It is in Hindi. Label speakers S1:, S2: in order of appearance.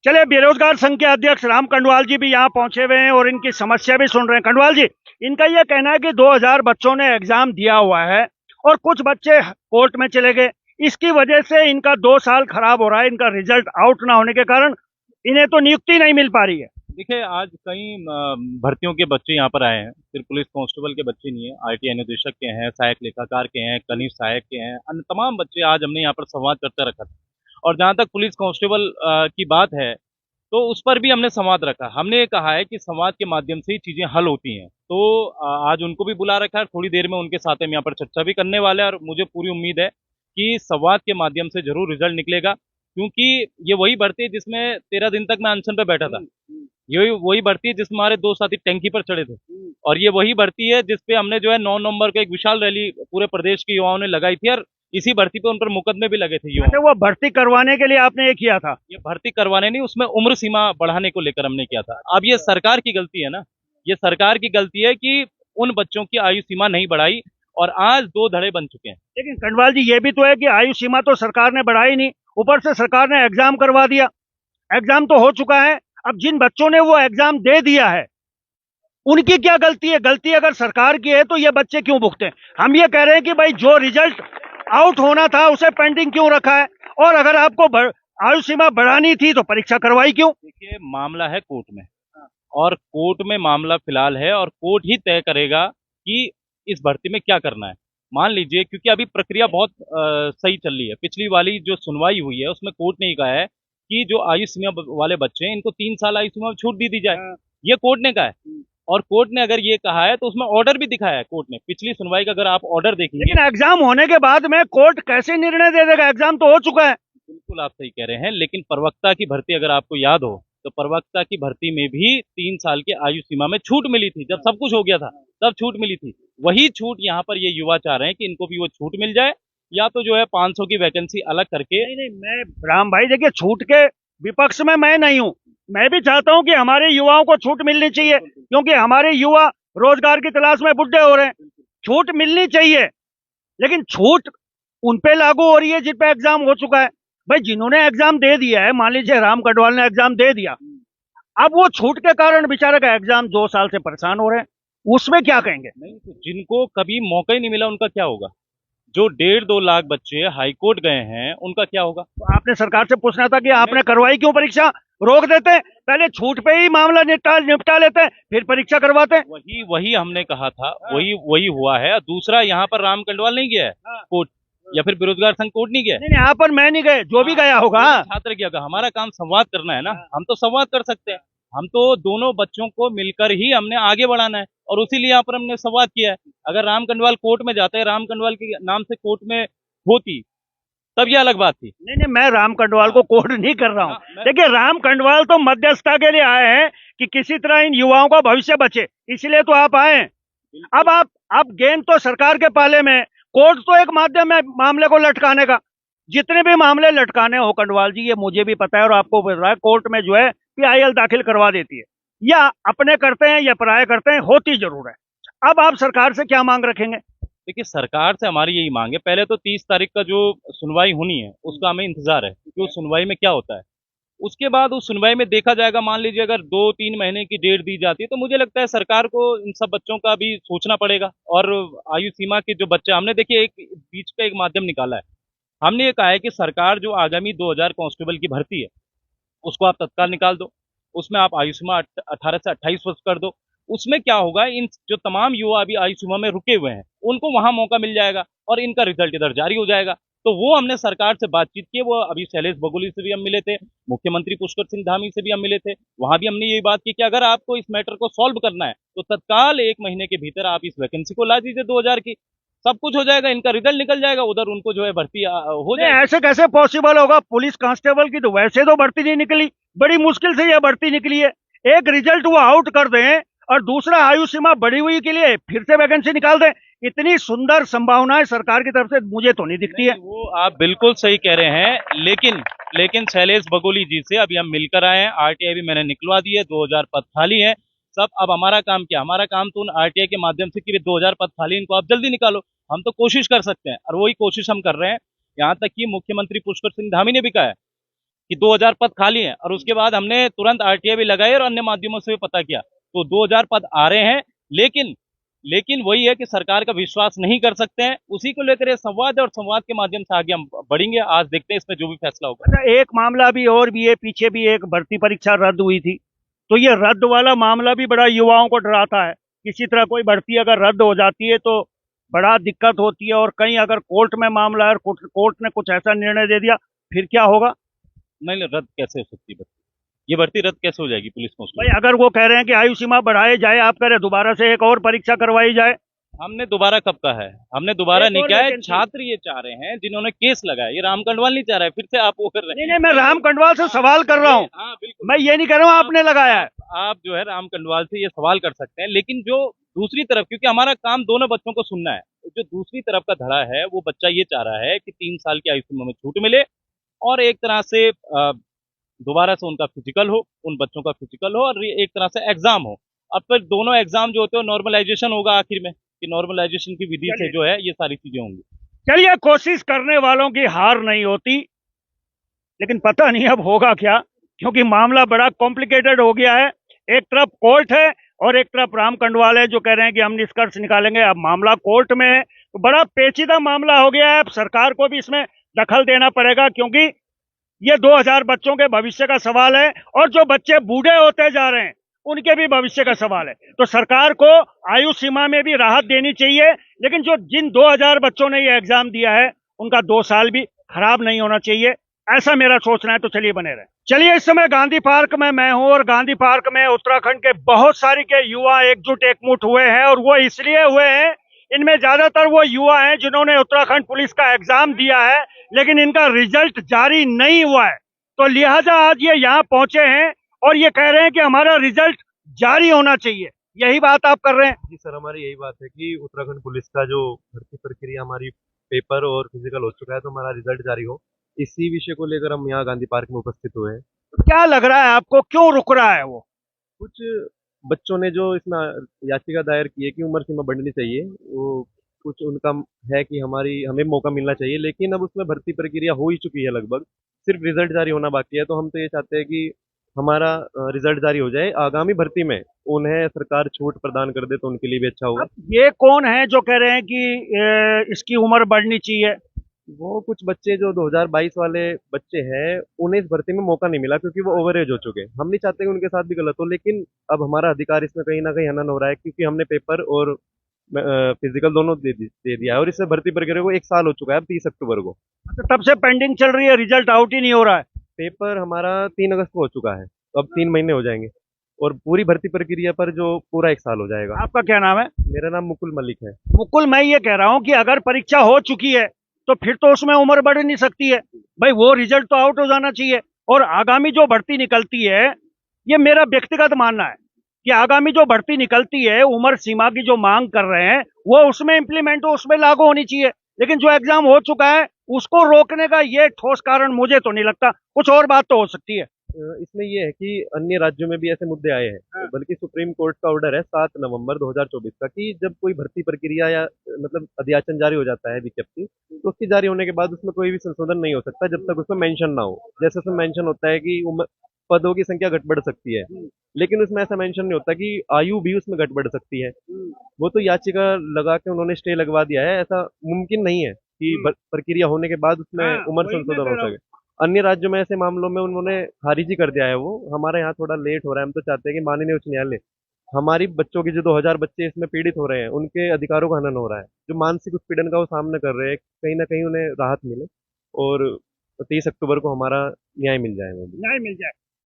S1: चलिए, बेरोजगार संघ के अध्यक्ष राम कंडवाल जी भी यहाँ पहुंचे हुए हैं और इनकी समस्या भी सुन रहे हैं। कंडवाल जी, इनका यह कहना है कि 2000 बच्चों ने एग्जाम दिया हुआ है और कुछ बच्चे कोर्ट में चले गए। इसकी वजह से इनका 2 साल खराब हो रहा है, इनका रिजल्ट आउट ना होने के कारण इन्हें तो नियुक्ति नहीं मिल पा रही है।
S2: देखिए, आज कई भर्तियों के बच्चे यहाँ पर आए हैं। सिर्फ पुलिस कांस्टेबल के बच्चे नहीं है, आईटीआई अनुदेशक के हैं, सहायक लेखाकार के हैं, कनिष्ठ सहायक के हैं, अन्य तमाम बच्चे आज हमने यहाँ पर संवाद करते रखा था। और जहाँ तक पुलिस कांस्टेबल की बात है, तो उस पर भी हमने संवाद रखा। हमने ये कहा है कि संवाद के माध्यम से ही चीजें हल होती हैं। तो आज उनको भी बुला रखा है, थोड़ी देर में उनके साथ हम यहाँ पर चर्चा भी करने वाले हैं और मुझे पूरी उम्मीद है कि संवाद के माध्यम से जरूर रिजल्ट निकलेगा, क्योंकि ये वही भर्ती है जिसमें 13 दिन तक मैं अनशन पे बैठा था। ये वही भर्ती है जिसमें हमारे 2 साथी टैंकी पर चढ़े थे। और ये वही भर्ती है जिसपे हमने जो है 9 नवंबर को एक विशाल रैली पूरे प्रदेश के युवाओं ने लगाई थी, और इसी भर्ती पे उन पर मुकदमे भी लगे थे युवाओं।
S1: अच्छा, वो भर्ती करवाने के लिए आपने ये किया था?
S2: ये भर्ती करवाने नहीं, उसमें उम्र सीमा बढ़ाने को लेकर हमने किया था। अब ये सरकार की गलती है ना, ये सरकार की गलती है कि उन बच्चों की आयु सीमा नहीं बढ़ाई और आज 2 धड़े बन चुके हैं।
S1: लेकिन कंडवाल जी, ये भी तो है कि आयु सीमा तो सरकार ने बढ़ाई नहीं, ऊपर से सरकार ने एग्जाम करवा दिया। एग्जाम तो हो चुका है, अब जिन बच्चों ने वो एग्जाम दे दिया है उनकी क्या गलती है? गलती अगर सरकार की है तो ये बच्चे क्यों भुगते हैं? हम ये कह रहे हैं कि भाई, जो रिजल्ट आउट होना था उसे पेंडिंग क्यों रखा है? और अगर आपको आयु सीमा बढ़ानी थी तो परीक्षा करवाई क्यों?
S2: देखिए, मामला है कोर्ट में, और कोर्ट में मामला फिलहाल है और कोर्ट ही तय करेगा कि इस भर्ती में क्या करना है। मान लीजिए, क्योंकि अभी प्रक्रिया बहुत सही चल रही है। पिछली वाली जो सुनवाई हुई है उसमें कोर्ट ने कहा है कि जो आयु सीमा वाले बच्चे हैं इनको 3 साल आयु सीमा में छूट दी जाए। ये कोर्ट ने कहा है। और कोर्ट ने अगर ये कहा है तो उसमें ऑर्डर भी दिखाया है कोर्ट ने। पिछली सुनवाई का अगर आप ऑर्डर देखेंगे।
S1: लेकिन एग्जाम होने के बाद में कोर्ट कैसे निर्णय दे देगा? एग्जाम तो हो चुका है।
S2: बिल्कुल आप सही कह रहे हैं, लेकिन प्रवक्ता की भर्ती अगर आपको याद हो तो प्रवक्ता की भर्ती में भी 3 साल की आयु सीमा में छूट मिली थी। जब सब कुछ हो गया था तब छूट मिली थी। वही छूट यहाँ पर ये युवा चाह रहे हैं कि इनको भी वो छूट मिल जाए, या तो जो है 500 की वैकेंसी अलग करके।
S1: नहीं नहीं, मैं राम भाई, देखिए, छूट के विपक्ष में मैं नहीं हूं। मैं भी चाहता हूं कि हमारे युवाओं को छूट मिलनी चाहिए, क्योंकि हमारे युवा रोजगार की तलाश में बुढ़े हो रहे हैं। छूट मिलनी चाहिए, लेकिन छूट उन पे लागू हो रही है जिन पे एग्जाम हो चुका है। भाई, जिन्होंने एग्जाम दे दिया है, मान लीजिए राम कटवाल ने एग्जाम दे दिया, अब वो छूट के कारण बेचारे का एग्जाम 2 साल से परेशान हो रहे हैं, उसमें क्या कहेंगे?
S2: नहीं, तो जिनको कभी मौका ही नहीं मिला उनका क्या होगा? जो 1.5-2 लाख बच्चे हाईकोर्ट गए हैं उनका क्या होगा?
S1: तो आपने सरकार से पूछना था कि आपने करवाई क्यों परीक्षा? रोक देते, पहले छूट पे ही मामला निपटा लेते, फिर परीक्षा करवाते।
S2: वही वही हमने कहा था, वही वही हुआ है। दूसरा, यहाँ पर राम कंडवाल नहीं गया है कोर्ट, या फिर बेरोजगार संघ कोर्ट नहीं गया है।
S1: नहीं नहीं, यहाँ पर मैं नहीं गए, जो भी गया होगा।
S2: छात्र गया होगा। हमारा काम संवाद करना है ना, हम तो संवाद कर सकते हैं। हम तो दोनों बच्चों को मिलकर ही हमने आगे बढ़ाना है, और उसीलिए यहाँ पर हमने संवाद किया है। अगर राम कंडवाल कोर्ट में जाते, राम कंडवाल के नाम से कोर्ट में होती, तब ये अलग बात थी।
S1: नहीं नहीं, मैं राम कंडवाल को कोर्ट नहीं कर रहा हूँ।
S2: हाँ,
S1: देखिए, राम कंडवाल तो मध्यस्थता के लिए आए हैं कि किसी तरह इन युवाओं का भविष्य बचे, इसलिए तो आप आए हैं। अब आप गेंद तो सरकार के पाले में है। कोर्ट तो एक माध्यम है मामले को लटकाने का। जितने भी मामले लटकाने हो कंडवाल जी, ये मुझे भी पता है और आपको भी पता है, कोर्ट में जो है पीआईएल दाखिल करवा देती है। या अपने करते हैं या पराये करते हैं, होती जरूर है। अब आप सरकार से क्या मांग रखेंगे?
S2: देखिए, सरकार से हमारी यही मांग है, पहले तो 30 तारीख का जो सुनवाई होनी है उसका हमें इंतजार है कि उस सुनवाई में क्या होता है। उसके बाद उस सुनवाई में देखा जाएगा। मान लीजिए अगर 2-3 महीने की डेट दी जाती है तो मुझे लगता है सरकार को इन सब बच्चों का भी सोचना पड़ेगा। और आयु सीमा के जो बच्चे, हमने देखिए एक बीच का एक माध्यम निकाला है। हमने ये कहा है कि सरकार जो आगामी 2000 कांस्टेबल की भर्ती है उसको आप तत्काल निकाल दो। उसमें आप आयु सीमा 18 से 28 वर्ष कर दो। उसमें क्या होगा, इन जो तमाम युवा अभी आयु सीमा में रुके हुए हैं उनको वहां मौका मिल जाएगा और इनका रिजल्ट इधर जारी हो जाएगा। तो वो हमने सरकार से बातचीत की। वो अभी शैलेश बगोली से भी हम मिले थे, मुख्यमंत्री पुष्कर सिंह धामी से भी हम मिले थे। वहां भी हमने यही बात की कि अगर आपको इस मैटर को सॉल्व करना है तो तत्काल 1 महीने के भीतर आप इस वैकेंसी को ला दीजिए 2000 की। सब कुछ हो जाएगा, इनका रिजल्ट निकल जाएगा, उधर उनको जो है भर्ती हो
S1: नहीं,
S2: जाएगी।
S1: ऐसे कैसे पॉसिबल होगा? पुलिस कांस्टेबल की तो वैसे तो भर्ती नहीं निकली, बड़ी मुश्किल से यह भर्ती निकली है। एक रिजल्ट वो आउट कर दें और दूसरा आयु सीमा बढ़ी हुई के लिए फिर से वैकेंसी निकाल दें। इतनी सुंदर संभावनाएं सरकार की तरफ से मुझे तो नहीं दिखती है।
S2: वो आप बिल्कुल सही कह रहे हैं, लेकिन लेकिन शैलेश बगोली जी से अभी हम मिलकर आए हैं। आरटीआई भी मैंने निकलवा दी है, 2000 पद खाली है सब। अब हमारा काम क्या? हमारा काम तो उन आरटीआई के माध्यम से कि 2000 पद खाली, इनको आप जल्दी निकालो। हम तो कोशिश कर सकते हैं और वही कोशिश हम कर रहे हैं। यहाँ तक कि मुख्यमंत्री पुष्कर सिंह धामी ने भी कहा है कि 2000 पद खाली हैं, और उसके बाद हमने तुरंत आरटीआई भी लगाई और अन्य माध्यमों से भी पता किया, तो 2000 पद आ रहे हैं। लेकिन लेकिन वही है कि सरकार का विश्वास नहीं कर सकते हैं, उसी को लेकर ये संवाद है, और संवाद के माध्यम से आगे हम बढ़ेंगे। आज देखते हैं इसमें जो भी फैसला होगा।
S1: अच्छा, एक मामला भी और भी है, पीछे भी एक भर्ती परीक्षा रद्द हुई थी, तो ये रद्द वाला मामला भी बड़ा युवाओं को डराता है। किसी तरह कोई भर्ती अगर रद्द हो जाती है तो बड़ा दिक्कत होती है, और कहीं अगर कोर्ट में मामला है और कोर्ट ने कुछ ऐसा निर्णय दे दिया, फिर क्या होगा?
S2: नहीं, रद्द कैसे हो सकती है भर्ती? ये भर्ती रद्द कैसे हो जाएगी पुलिस
S1: भाई
S2: कांस्टेबल?
S1: अगर वो कह रहे हैं कि आयु सीमा बढ़ाए जाए, आप कह रहे हैं दोबारा से एक और परीक्षा करवाई जाए।
S2: हमने दोबारा कब कहा है? हमने दोबारा
S1: एक
S2: नहीं
S1: और
S2: किया है।
S1: वैकेंसी।
S2: छात्र ये चाह रहे हैं जिन्होंने केस लगाया, ये राम कंडवाल नहीं चाह रहा है, फिर से आप वो कर रहे
S1: नहीं
S2: हैं।
S1: नहीं, मैं राम कंडवाल से सवाल कर रहा हूँ,
S2: हाँ बिल्कुल।
S1: मैं ये नहीं कह रहा हूँ आपने लगाया है।
S2: आप जो है राम कंडवाल से ये सवाल कर सकते हैं, लेकिन जो दूसरी तरफ, क्योंकि हमारा काम दोनों बच्चों को सुनना है, जो दूसरी तरफ का धड़ा है वो बच्चा ये चाह रहा है कि 3 साल की आयु सीमा में छूट मिले, और एक तरह से दोबारा से उनका फिजिकल हो, उन बच्चों का फिजिकल हो, और एक तरह से एग्जाम हो। अब फिर दोनों एग्जाम जो होते हैं नॉर्मलाइजेशन होगा आखिर में, कि नॉर्मलाइजेशन की विधि से जो है ये सारी चीजें होंगी।
S1: चलिए, कोशिश करने वालों की हार नहीं होती, लेकिन पता नहीं अब होगा क्या, क्योंकि मामला बड़ा कॉम्प्लिकेटेड हो गया है। एक तरफ कोर्ट है और एक तरफ राम कंडवाल है जो कह रहे हैं कि हम निष्कर्ष निकालेंगे। अब मामला कोर्ट में है, तो बड़ा पेचीदा मामला हो गया है। अब सरकार को भी इसमें दखल देना पड़ेगा, क्योंकि ये 2000 बच्चों के भविष्य का सवाल है, और जो बच्चे बूढ़े होते जा रहे हैं उनके भी भविष्य का सवाल है। तो सरकार को आयु सीमा में भी राहत देनी चाहिए, लेकिन जो जिन 2000 बच्चों ने ये एग्जाम दिया है उनका 2 साल भी खराब नहीं होना चाहिए, ऐसा मेरा सोचना है। तो चलिए बने रहे। चलिए, इस समय गांधी पार्क में मैं हूं, और गांधी पार्क में उत्तराखंड के बहुत सारे के युवा एकमुठ हुए हैं, और वो इसलिए हुए हैं, इनमें ज्यादातर वो युवा हैं जिन्होंने उत्तराखंड पुलिस का एग्जाम दिया है, लेकिन इनका रिजल्ट जारी नहीं हुआ है। तो लिहाजा आज ये यहाँ पहुंचे हैं और ये कह रहे हैं कि हमारा रिजल्ट जारी होना चाहिए। यही बात आप कर रहे हैं?
S3: जी सर, हमारी यही बात है कि उत्तराखंड पुलिस का जो भर्ती प्रक्रिया हमारी पेपर और फिजिकल हो चुका है, तो हमारा रिजल्ट जारी हो, इसी विषय को लेकर हम यहाँ गांधी पार्क में उपस्थित हुए हैं।
S1: क्या लग रहा है आपको, क्यों रुक रहा है वो?
S3: कुछ बच्चों ने जो इसमें याचिका दायर की है कि उम्र सीमा बढ़नी चाहिए, वो कुछ उनका है कि हमें मौका मिलना चाहिए, लेकिन अब उसमें भर्ती प्रक्रिया हो ही चुकी है लगभग, सिर्फ रिजल्ट जारी होना बाकी है। तो हम तो ये चाहते हैं कि हमारा रिजल्ट जारी हो जाए, आगामी भर्ती में उन्हें सरकार छूट प्रदान कर दे तो उनके लिए भी अच्छा होगा।
S1: अब ये कौन है जो कह रहे हैं कि इसकी उम्र बढ़नी चाहिए?
S3: वो कुछ बच्चे जो 2022 वाले बच्चे हैं, उन्हें इस भर्ती में मौका नहीं मिला क्योंकि वो ओवर एज हो चुके हैं। हम नहीं चाहते कि उनके साथ भी गलत हो, लेकिन अब हमारा अधिकार इसमें कहीं ना कहीं हनन हो रहा है, क्योंकि हमने पेपर और फिजिकल दोनों दे दिया है, और इससे भर्ती प्रक्रिया को 1 साल हो चुका है, अब 30 अक्टूबर को।
S1: तो तब से पेंडिंग चल रही है, रिजल्ट आउट ही नहीं हो रहा है।
S3: पेपर हमारा 3 अगस्त को हो चुका है, तो अब 3 महीने हो जाएंगे, और पूरी भर्ती प्रक्रिया पर जो पूरा 1 साल हो जाएगा।
S1: आपका क्या नाम है?
S3: मेरा नाम मुकुल मलिक है।
S1: मुकुल, मैं ये कह रहा हूँ कि अगर परीक्षा हो चुकी है तो फिर तो उसमें उम्र बढ़ नहीं सकती है। भाई वो रिजल्ट तो आउट हो जाना चाहिए, और आगामी जो भर्ती निकलती है, ये मेरा व्यक्तिगत मानना है कि आगामी जो भर्ती निकलती है, उम्र सीमा की जो मांग कर रहे हैं वो उसमें इंप्लीमेंट हो, उसमें लागू होनी चाहिए। लेकिन जो एग्जाम हो चुका है उसको रोकने का ये ठोस कारण मुझे तो नहीं लगता। कुछ और बात तो हो सकती है।
S3: इसमें ये है कि अन्य राज्यों में भी ऐसे मुद्दे आए हैं,
S1: हाँ।
S3: बल्कि सुप्रीम कोर्ट का ऑर्डर है 7 नवंबर 2024 का, कि जब कोई भर्ती प्रक्रिया या मतलब अध्याचन जारी हो जाता है, विज्ञप्ति, तो उसकी जारी होने के बाद उसमें कोई भी संशोधन नहीं हो सकता जब तक उसमें मेंशन ना हो। जैसे उसमें मेंशन होता है कि पदों की संख्या घट बढ़ सकती है, लेकिन उसमें ऐसा मेंशन नहीं होता कि आयु भी उसमें घट बढ़ सकती है। वो तो याचिका लगा के उन्होंने स्टे लगवा दिया है, ऐसा मुमकिन नहीं है कि प्रक्रिया होने के बाद उसमें
S1: हाँ,
S3: उम्र
S1: वही मैं
S3: संशोधन
S1: कह
S3: हो
S1: रहा हूँ।
S3: सके। अन्य राज्यों में ऐसे मामलों में उन्होंने खारिज ही कर दिया है वो। हमारे यहाँ थोड़ा लेट हो रहा है, हम तो चाहते हैं कि माननीय उच्च न्यायालय हमारी बच्चों की जो 2000 बच्चे इसमें पीड़ित हो रहे हैं, उनके अधिकारों का हनन हो रहा है, जो मानसिक उत्पीड़न का वो सामना कर रहे हैं, कहीं ना कहीं उन्हें राहत मिले, और 30 अक्टूबर को हमारा न्याय मिल जाए।
S1: न्याय मिल जाए।